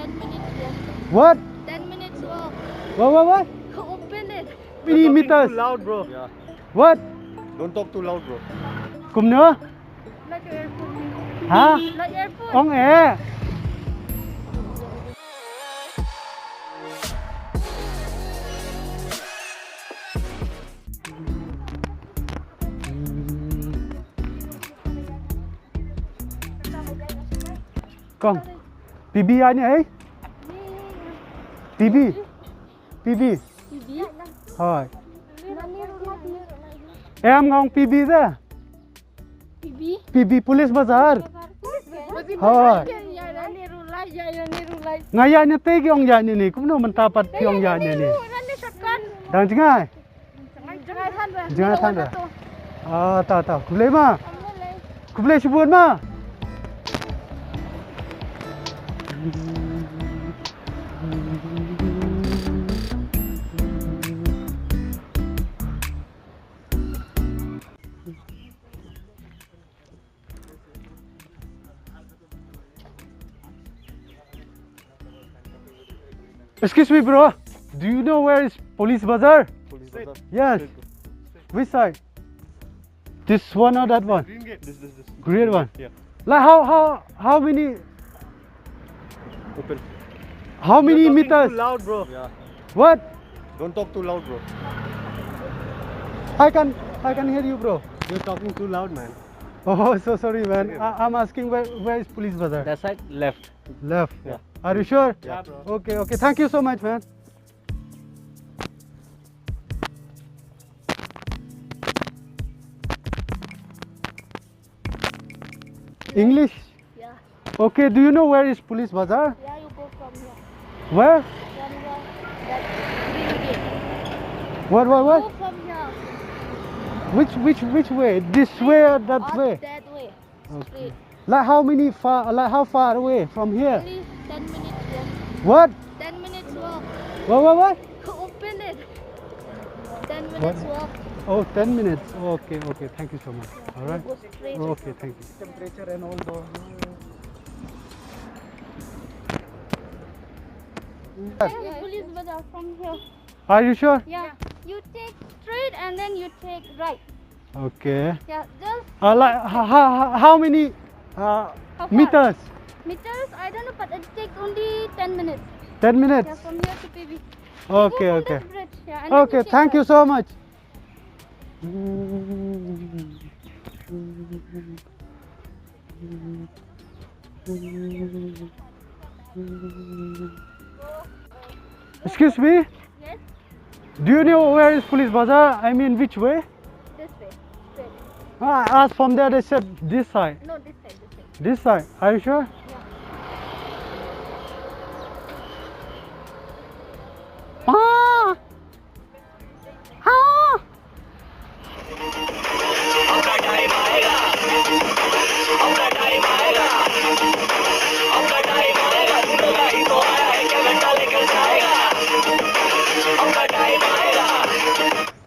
10 minutes, yeah. What? 10 minutes walk. What? Open it. Many meters. Too loud, bro. Yeah. What? Don't talk too loud, bro. Cùng nữa? Like your airport. Hả? Like airport. Ông ế. Con PB ai nhỉ ấy? PB Thôi em ngon PB ra PB Police Bazaar Thôi ngaya nya te ki ong ya ni cũng no mentapat ki ong ya ni đang chính ai jangan than ra tahu kuble ma kuble sibuan ma Excuse me, bro. Do you know where is Police Bazaar? Police Bazaar. Yes. Which side? This one or that one? Green gate. This. Green one. Yeah. Like how many? Open. How many You're talking meters? Too loud, bro. Yeah. What? Don't talk too loud, bro. I can hear you, bro. You're talking too loud, man. Oh, so sorry, man. I'm asking where is Police Bazaar? That side, left. Left. Yeah. Are you sure? Yeah, bro. Okay. Thank you so much, man. English? Yeah. Okay, do you know where is Police Bazaar? Yeah, you go from here. Where? From here. That green gate. What? Go from here. Which way? This way or that Up way? that way. Straight. Like how far away from here? Only 10 minutes, yeah. What? 10 minutes walk. What? Open it. 10 minutes walk. Oh, 10 minutes. Okay. Thank you so much. All right. Go straight. Okay, thank you. Temperature and all those. Police bazaar from here. Are you sure? Yeah. You take straight and then you take right. Okay. Yeah. Just Like how many far? meters? meters, I don't know, but it takes only 10 minutes. 10 minutes. Yeah, from here to PB. Okay. Go from this bridge, yeah, and then Okay, take thank you right. so much. Excuse me? Yes, Do you know where is Police Bazaar? I mean, which way? this way. Straight. I asked from there, they said this side. No, this side, this side. This side. Are you sure? Yeah. Ah! Ah!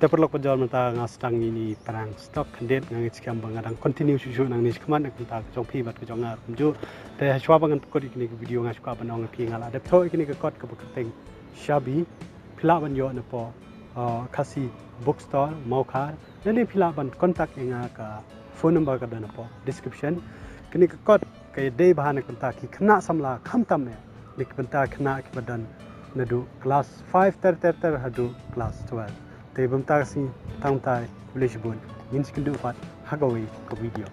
Terperlok penjual mentah ngastang ini perang stok kandidat ngang sekian bangadang continue susu nang nis keman nak mentah kejong pi bat kejong ngar kumju teh shwa bangan pekod ikini video ngas suka banong pi ngala ada tho ikini ke kot ke beketeng Shabi pila ban yo napoh Khasi bookstore Mawkhar dan ni pila ban kontak inga ka phone number ka dan napoh description kini ke kot ke day bahan nak mentah ki kena samla kham tam ne nik mentah kena ki badan nadu class 5 ter hadu class 12 Tey bumtag si tang tay boleh sebut. Min sekendu fat hagawi ke video.